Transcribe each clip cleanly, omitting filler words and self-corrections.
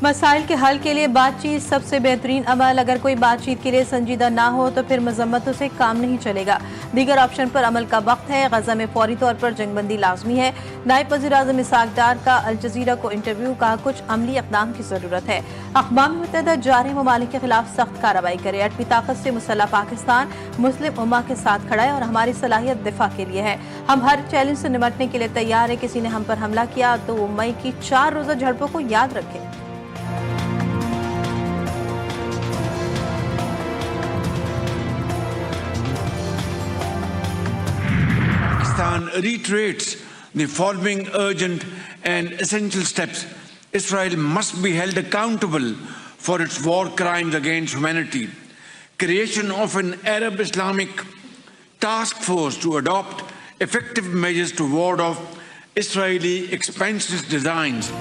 मसाइल के हल के लिए बातचीत सबसे बेहतरीन अमल। अगर कोई बातचीत के लिए संजीदा ना हो तो फिर मजम्मतों से काम नहीं चलेगा। दीगर ऑप्शन पर अमल का वक्त है। गजा में फौरी तौर पर जंगबंदी लाजमी है। नायब वज़ीर-ए-आज़म इसहाक डार का अल जज़ीरा को इंटरव्यू। कहा कुछ अमली इक़दाम की जरूरत है। अक़वाम मुत्तहिदा जारी ममालिक के खिलाफ सख्त कार्रवाई करे। अटवी ताकत से मुसल्लह पाकिस्तान मुस्लिम उम्मा के साथ खड़ा है और हमारी सलाहियत दिफा के लिए है। हम हर चैलेंज से निपटने के लिए तैयार है। किसी ने हम पर हमला किया तो 2 मई की 4 रोज़ा झड़पों को याद रखें। Pakistan reiterates the following urgent and essential steps. Israel must be held accountable for its war crimes against humanity. Creation of an Arab Islamic task force to adopt effective measures to ward off Israeli expansionist designs.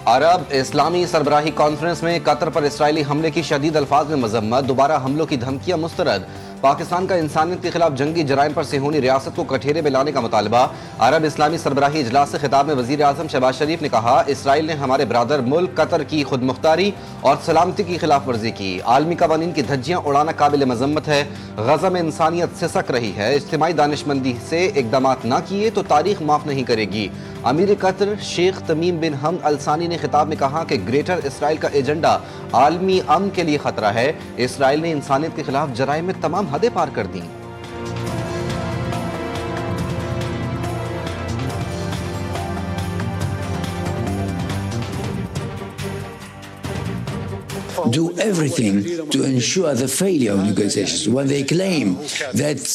Arab Islami सरबराही conference में Qatar पर Israeli हमले की शदीद अल्फाज में मजम्मत। दोबारा हमलों की धमकियां मुस्तरद। पाकिस्तान का इंसानियत के खिलाफ जंगी जराइम पर सेहूनी रियासत को कठेरे में लाने का मुतालबा। अरब इस्लामी सरबराही इजलास से खिताब में वज़ीर आज़म शहबाज शरीफ ने कहा, इसराइल ने हमारे ब्रादर मुल्क कतर की खुद मुख्तारी और सलामती की खिलाफ वर्जी की। आलमी कवानीन की धज्जियां उड़ाना काबिल मजम्मत है। गजा में इंसानियत सिसक रही है। इज्तिमाई दानिशमंदी से इकदाम न किए तो तारीख माफ नहीं करेगी। अमीर कतर शेख तमीम बिन हमद अल सानी ने खिताब में कहा कि ग्रेटर इसराइल का एजेंडा आलमी अमन के लिए खतरा है। इसराइल ने इंसानियत के खिलाफ जराइम में तमाम हदें पार कर दी। do everything to ensure the failure of negotiations. When they claim that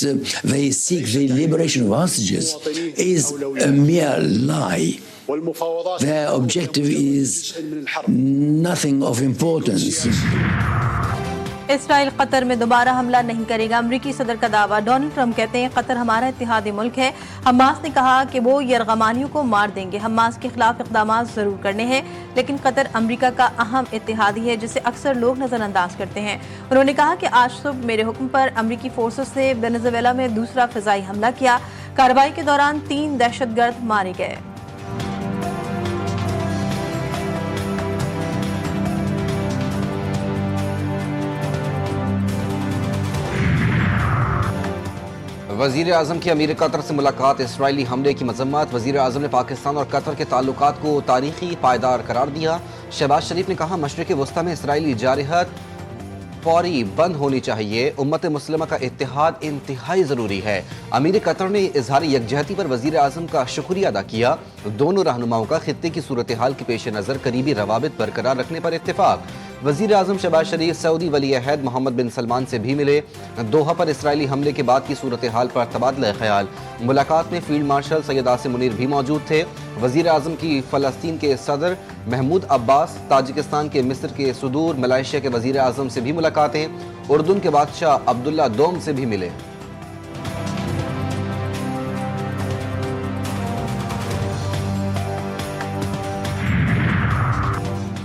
they seek the liberation of hostages is a mere lie. Their objective is nothing of importance. Israel Qatar में दोबारा हमला नहीं करेगा। अमरीकी सदर का दावा। डोनाल्ड ट्रंप कहते हैं कतर हमारा इत्तेहादी मुल्क है। हमास ने कहा कि वो यरगमानियों को मार देंगे। हमास के खिलाफ इक़दाम जरूर करने हैं, लेकिन कतर अमरीका का अहम इत्तेहादी है जिसे अक्सर लोग नजरअंदाज करते हैं। उन्होंने कहा कि आज सुबह मेरे हुक्म पर अमरीकी फोर्सेस ने वेनेजुएला में दूसरा फ़िज़ाई हमला किया। कार्रवाई के दौरान 3 दहशतगर्द मारे गए। वज़ीर आज़म की अमीर कतर से मुलाकात। इसराइली हमले की मजम्मत। वज़ीर आज़म ने पाकिस्तान और कतर के ताल्लुकात को तारीखी पायदार करार दिया। शहबाज शरीफ ने कहा, मशरिक़ वस्ता में इसराइली जारहत फौरी बंद होनी चाहिए। उम्मत मुस्लिमा का इत्तेहाद इंतहाई ज़रूरी है। अमीर कतर ने इजहार यकजहती पर वज़ीर आज़म का शुक्रिया अदा किया। दोनों रहनुमाओं का खित्ते की सूरत हाल के पेश नज़र करीबी रवाबित बरकरार रखने पर इत्तेफाक। वज़ीर आज़म शहबाज शरीफ सऊदी वली अहद मोहम्मद बिन सलमान से भी मिले। दोहा पर इसराइली हमले के बाद की सूरत हाल पर तबादला ख्याल। मुलाकात में फील्ड मार्शल सैयद आसिम मुनीर भी मौजूद थे। वज़ीर आज़म की फ़लस्तीन के सदर महमूद अब्बास, ताजिकिस्तान के मिस्र के सुदूर, मलेशिया के वज़ीर आज़म से भी मुलाकातें। उर्दून के बादशाह अब्दुल्ला दोम से भी मिले।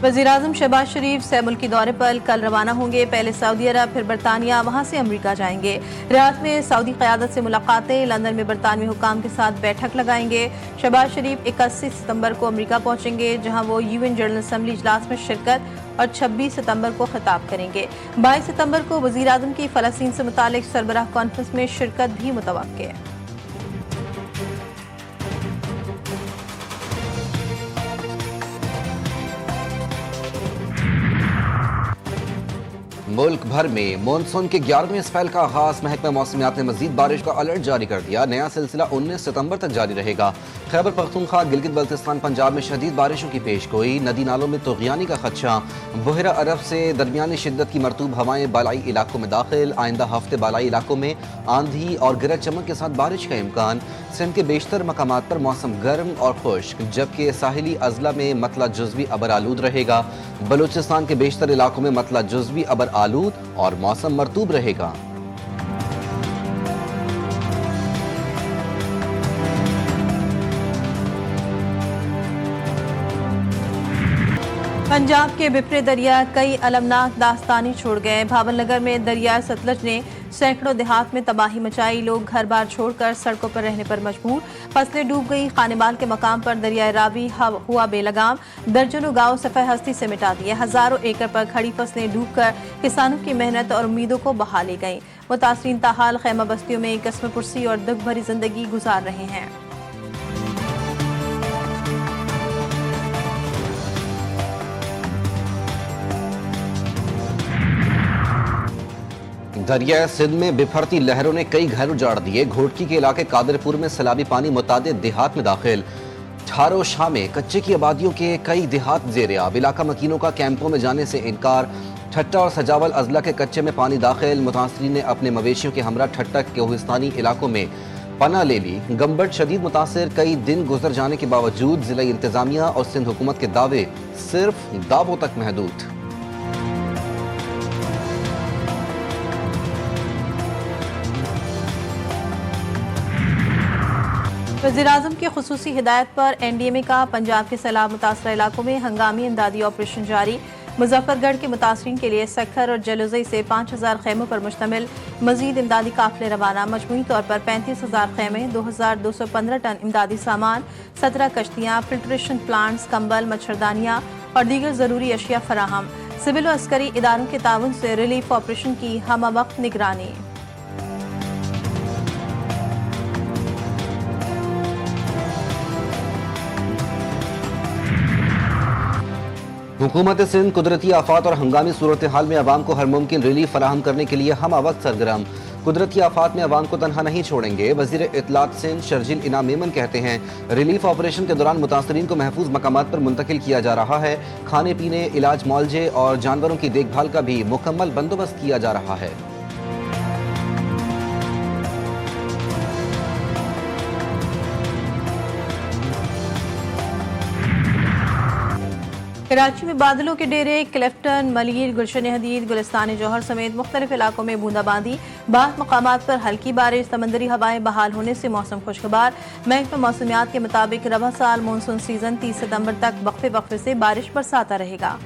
वज़ीर-ए-आज़म शहबाज शरीफ से मुल्की दौरे पर कल रवाना होंगे। पहले सऊदी अरब, फिर बरतानिया, वहाँ से अमरीका जाएंगे। रियाद में सऊदी क़यादत से मुलाकातें। लंदन में बरतानवी हुकाम के साथ बैठक लगाएंगे। शहबाज शरीफ 31 सितंबर को अमरीका पहुँचेंगे, जहाँ वो UN जनरल असम्बली इजलास में शिरकत और 26 सितंबर को खिताब करेंगे। 22 सितंबर को वज़ीर-ए-आज़म की फ़लस्तीन से मुतालिक सरबराह कॉन्फ्रेंस में शिरकत भी मुतवक्किल है। मुल्क भर में मानसून के 11वें स्पेल का आगाज। महकमा मौसमियात ने मजीद बारिश का अलर्ट जारी कर दिया। नया सिलसिला 19 सितंबर तक जारी रहेगा। खैबर पख्तूनख्वा, गिलगित बल्तिस्तान, पंजाब में शदीद बारिशों की पेशगोई। नदी नालों में तुग़यानी का खदशा। बहरा अरब से दरमियानी शिद्दत की मरतूब हवाएं बालाई इलाकों में दाखिल। आइंदा हफ्ते बालाई इलाकों में आंधी और गरज चमक के साथ बारिश का इम्कान। सिंध के बेशतर मकामात पर मौसम गर्म और खुश्क, जबकि साहिली अजला में मतला जुज़वी अबर आलूद रहेगा। बलूचिस्तान के बेशतर इलाकों में मतला जुज़वी अबर आलूद और मौसम मरतूब रहेगा। पंजाब के बिफरे दरिया कई अलमनाक दास्तानी छोड़ गए। भावलनगर में दरिया सतलज ने सैकड़ों देहात में तबाही मचाई, लोग घर बार छोड़कर सड़कों पर रहने पर मजबूर। फसलें डूब गई, खानेमाल के मकाम पर दरियाए रावी हुआ बेलगाम। दर्जनों गांव सफेद हस्ती से मिटा दिए। हजारों एकड़ पर खड़ी फसलें डूबकर किसानों की मेहनत और उम्मीदों को बहा ले गईं। मुतासरीन ताहाल खैमा बस्तियों में कस्म पुरसी और दुख भरी जिंदगी गुजार रहे हैं। दरिया सिंध में बिफरती लहरों ने कई घर उजाड़ दिए। घोटकी के इलाके कादरपुर में सैलाबी पानी मुतादिद देहात में दाखिल। ठारो शाह में कच्चे की आबादियों के कई देहात जेर आब। इलाका मकीनों का कैंपों में जाने से इनकार। ठट्टा और सजावल अजला के कच्चे में पानी दाखिल। मुतासरीन ने अपने मवेशियों के हमरा ठट्टा कोहिस्तानी इलाकों में पना ले ली। गम्बट शदीद मुतासिर। कई दिन गुजर जाने के बावजूद जिला इंतजामिया और सिंध हुकूमत के दावे सिर्फ दावों तक महदूद। वज़ीर-ए-आज़म की खुसूसी हिदायत पर NDMA का पंजाब के सैलाब मुतासरा इलाकों में हंगामी इमदादी ऑपरेशन जारी। मुजफ्फरगढ़ के मुतासरीन के लिए सक्खर और जलूज़ई से 5000 खेमों पर मुश्तमिल मजीद इमदादी काफिले रवाना। मजमूई तौर पर 35,000 खेमे, 2215 टन इमदादी सामान, 17 कश्तियाँ, फिल्ट्रेशन प्लांट्स, कंबल, मच्छरदानियाँ और दीगर ज़रूरी अशिया फराहम। सिविल और अस्करी इदारों के ताउन से रिलीफ ऑपरेशन की हम वक्त निगरानी। हुकूमत सिंध कुदरती आफात और हंगामी सूरत हाल में अवाम को हर मुमकिन रिलीफ फराहम करने के लिए हम वक्त सरगर्म। कुदरती आफात में अवाम को तनहा नहीं छोड़ेंगे। वजीर इत्तलात सिंध शर्जील इनाम मेमन कहते हैं, रिलीफ ऑपरेशन के दौरान मुतासरीन को महफूज मकामात पर मुंतकिल किया जा रहा है। खाने पीने, इलाज, मुआवजे और जानवरों की देखभाल का भी मुकम्मल बंदोबस्त किया जा रहा है। कराची में बादलों के डेरे, क्लिफ्टन, मलीर, गुलशन हदीद, गुलिस्तान जौहर समेत मुख्तलिफ इलाकों में बूंदाबांदी। बाद मकामात पर हल्की बारिश। समंदरी हवाएं बहाल होने से मौसम खुशगवार। महकमा मौसमियात के मुताबिक रबा साल मानसून सीजन 30 सितंबर तक वक्फे वक्फे से बारिश बरसाता रहेगा।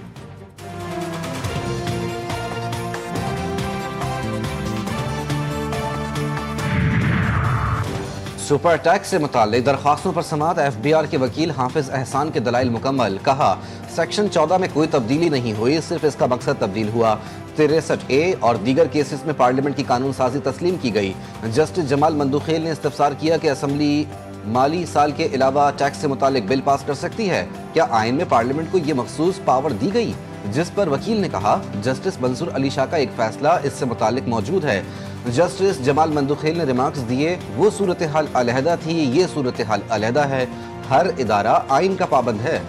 सुपर टैक्स से मुताल्लिक दरख्वास्तों पर समाअत। FBR के वकील हाफिज एहसान के दलाइल मुकम्मल। कहा, सेक्शन 14 में कोई तब्दीली नहीं हुई, सिर्फ इसका मकसद तब्दील हुआ। 63A और दीगर केसेस में पार्लियामेंट की कानून साजी तस्लीम की गई। जस्टिस जमाल मंदुखेल ने इस्तफसार किया कि असम्बली माली साल के अलावा टैक्स से मुताल्लिक बिल पास कर सकती है। क्या आइन में पार्लियामेंट को ये मखसूस पावर दी गई? जिस पर वकील ने कहा, जस्टिस मंसूर अली शाह का एक फैसला इससे मुताल्लिक मौजूद है। जस्टिस जमाल मंदुखेल ने रिमार्क्स दिए, वो सूरत हाल अलहदा थी, ये सूरत हाल अलहदा है। हर इदारा आइन का पाबंद है।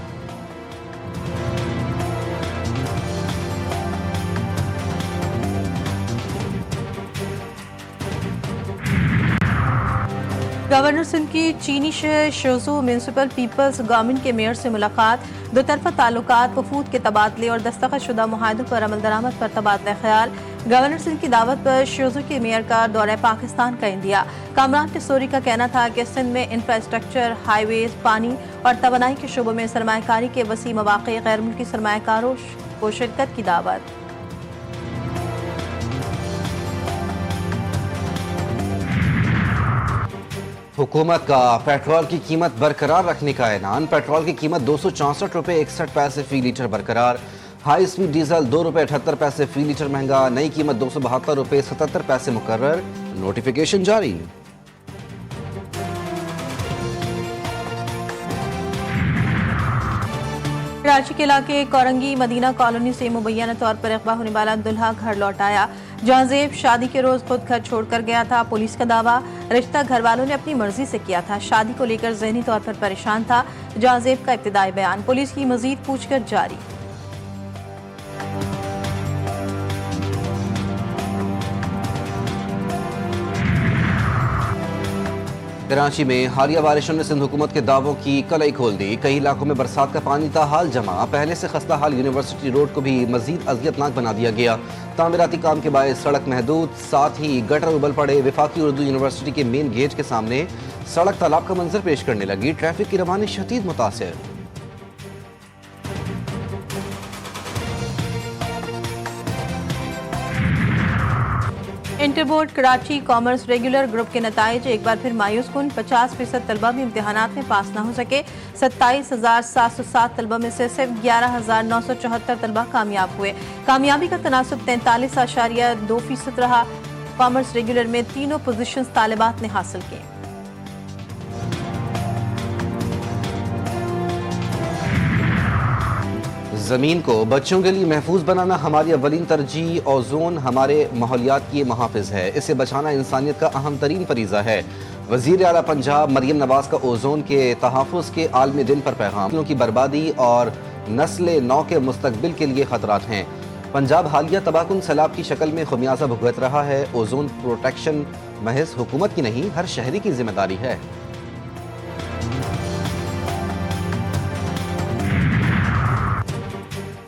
गवर्नर सिंध की चीनी शहर शोजू म्यूनसिपल पीपल्स गवर्नमेंट के मेयर से मुलाकात। दो तरफा ताल्लुकात, वफूद के तबादले और दस्तखत शुदा मुआहदों पर अमल दरामद पर तबादला ख्याल। गवर्नर सिंध की दावत पर शोजू के मेयर का दौरा पाकिस्तान का इंडिया। कामरान टिसोरी का कहना था कि सिंध में इंफ्रास्ट्रक्चर, हाईवेज, पानी और तवानाई के शोबों में सरमायाकारी के वसी मौक़े। गैर मुल्की सरमायाकारों को शिरकत की दावत। हुकूमत का पेट्रोल की कीमत बरकरार रखने का ऐलान। पेट्रोल की कीमत 264 रुपये 61 पैसे फी लीटर बरकरार। हाई स्पीड डीजल 2 रुपये 78 पैसे फी लीटर महंगा। नई कीमत 272 रुपये 77 पैसे मुकर्रर। नोटिफिकेशन जारी। कराची के इलाके कोरंगी मदीना कॉलोनी से मुबैना तौर पर अगवा होने वाला दुल्हा घर लौट आया। जहांजेब शादी के रोज खुद घर छोड़कर गया था। पुलिस का दावा, रिश्ता घर वालों ने अपनी मर्जी से किया था। शादी को लेकर ज़हनी तौर पर परेशान था। जहांजेब का इब्तिदाई बयान। पुलिस की मजीद पूछताछ जारी। कराची में हालिया बारिशों ने सिंध हुकूमत के दावों की कलई खोल दी। कई इलाकों में बरसात का पानी ताहाल जमा। पहले से खस्ता हाल यूनिवर्सिटी रोड को भी मजीद अजियतनाक बना दिया गया। तामीराती काम के बायस सड़क महदूद, साथ ही गटर उबल पड़े। वफाकी उर्दू यूनिवर्सिटी के मेन गेट के सामने सड़क तालाब का मंजर पेश करने लगी। ट्रैफिक की रवानी शदीद मुतासिर। इंटरबोर्ड कराची कॉमर्स रेगुलर ग्रुप के नताइज एक बार फिर मायूस कुन। 50% तलबा भी इम्तिहानात में पास न हो सके। 27,707 तलबा में से सिर्फ 11,974 तलबा कामयाब हुए। कामयाबी का तनासुब 43.2% रहा। कॉमर्स रेगुलर में तीनों पोजीशंस तालिबात ने हासिल की। ज़मीन को बच्चों के लिए महफूज बनाना हमारी अवलीन तरजीह। ओजोन हमारे माहौलियात की महाफिज है, इसे बचाना इंसानियत का अहम तरीन फरीज़ा है। वज़ीर आला पंजाब मरियम नवाज का ओजोन के तहफ़्फ़ुज़ के आलमी दिन पर पैगाम। की बर्बादी और नस्ल नौ के मुस्तकबिल के लिए खतरात हैं। पंजाब हालिया तबाहकुन सैलाब की शक्ल में खुमियाजा भुगत रहा है। ओजोन प्रोटेक्शन महज हुकूमत की नहीं, हर शहरी की जिम्मेदारी है।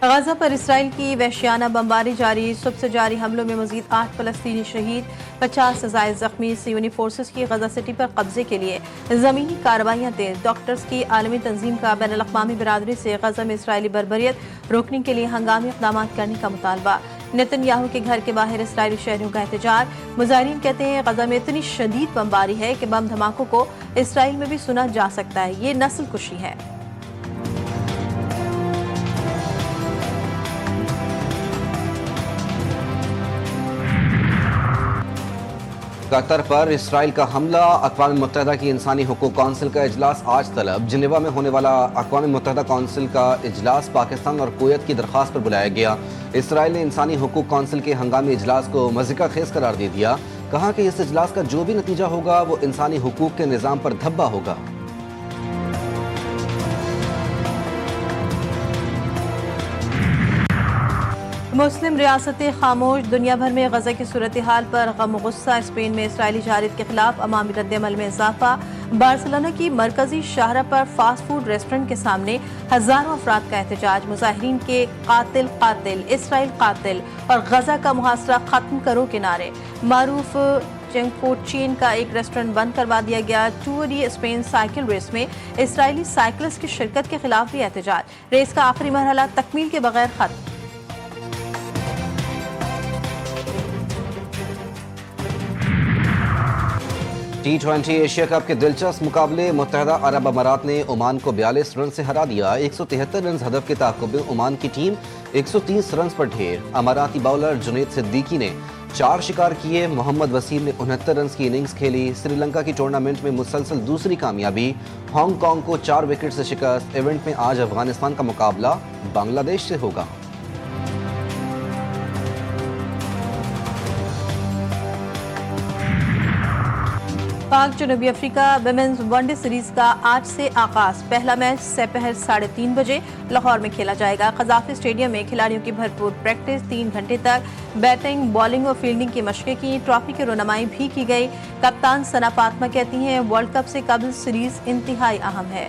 गजा पर इसराइल की वहशियाना बमबारी जारी। सुबह से जारी हमलों में मजीद 8 फलस्तीनी शहीद, 50 से ज़ायद जख्मी। सियोनी फोर्सेस की गजा सिटी पर कब्जे के लिए ज़मीनी कार्रवाइयाँ तेज। डॉक्टर्स की आलमी तंजीम का बैनुल-अक़वामी बिरादरी से गजा में इसराइली बर्बरियत रोकने के लिए हंगामी इक़दाम करने का मुतालबा। नेतन्याहू के घर के बाहर इसराइली शहरियों का एहतजाज। मुजाहिरीन कहते हैं गजा में इतनी शदीद बमबारी है कि बम धमाकों को इसराइल में भी सुना जा सकता है। ये नस्ल कुशी है। कतर पर इसराइल का हमला। अक़वाम मुत्तहिदा की इंसानी हुकूक कौंसिल का इजलास आज तलब। जिनेवा में होने वाला अक़वाम मुत्तहिदा कौंसिल का इजलास पाकिस्तान और कुवैत की दरख्वास्त पर बुलाया गया। इसराइल ने इंसानी हुकूक कौंसिल के हंगामी इजलास को मज़ीका खेज करार दे दिया। कहा कि इस इजलास का जो भी नतीजा होगा वो इंसानी हुकूक के निज़ाम पर धब्बा होगा। मुस्लिम रियासतें खामोश। दुनिया भर में गजा की सूरत हाल पर गम गुस्सा। स्पेन में इसराइली जारियत के खिलाफ अवामी रद्द-ए-अमल में इजाफा। बार्सिलोना की मरकजी शाहरा पर फास्ट फूड रेस्टोरेंट के सामने हजारों अफराद का एहतजाज। मुजाहिरीन के कातिल कातिल, इसराइल कातिल और गजा का मुहासरा खत्म करो के नारे। मारूफ जंक फूड चेन का एक रेस्टोरेंट बंद करवा दिया गया। Tour de Spain cycle race में इसराइली साइकिलिस्ट की शिरकत के खिलाफ भी एहतजाज। रेस का आखिरी मरहला तकमील के बगैर खत्म। T20 एशिया कप के दिलचस्प मुकाबले। मुत्तहिदा अरब अमारात ने ओमान को 42 रन से हरा दिया। 173 रन हदफ के ताक़ुब में ओमान की टीम 130 रन पर ढेर। अमाराती बाउलर जुनैद सिद्दीकी ने 4 शिकार किए। मोहम्मद वसीम ने 69 रन की इनिंग्स खेली। श्रीलंका की टूर्नामेंट में मुसलसल दूसरी कामयाबी। हांगकांग को 4 विकेट से शिकस्त। इवेंट में आज अफगानिस्तान का मुकाबला बांग्लादेश से होगा। पाक जनूबी अफ्रीका विमेंस वनडे सीरीज का आज से आगाज। पहला मैच दोपहर 3:30 बजे लाहौर में खेला जाएगा। कज़ाफ़ी स्टेडियम में खिलाड़ियों की भरपूर प्रैक्टिस। 3 घंटे तक बैटिंग, बॉलिंग और फील्डिंग की मशक़ें की। ट्रॉफी की रोनामाई भी की गई। कप्तान सना फातिमा कहती हैं वर्ल्ड कप से कबल सीरीज इंतहाई अहम है।